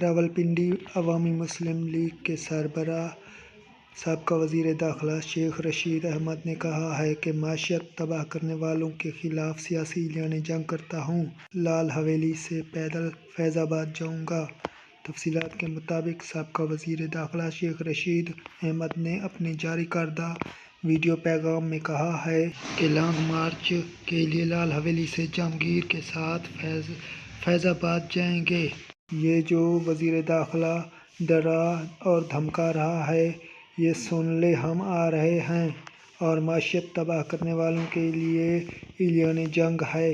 راولپنڈی عوامی مسلم لیگ کے سربراہ سابقہ وزیر داخلہ شیخ رشید احمد نے کہا ہے کہ معیشت تباہ کرنے والوں کے خلاف سیاسی اعلان جنگ کرتا ہوں، لال حویلی سے پیدل فیض آباد جاؤں گا۔ تفصیلات کے مطابق سابقہ وزیر داخلہ شیخ رشید احمد نے اپنے جاری کردہ ویڈیو پیغام میں کہا ہے کہ لانگ مارچ کے لیے لال حویلی سے جامگیر کے ساتھ فیض آباد جائیں گے۔ یہ جو وزیر داخلہ ڈرا اور دھمکا رہا ہے، یہ سن لے ہم آ رہے ہیں اور معیشت تباہ کرنے والوں کے لیے اعلان جنگ ہے۔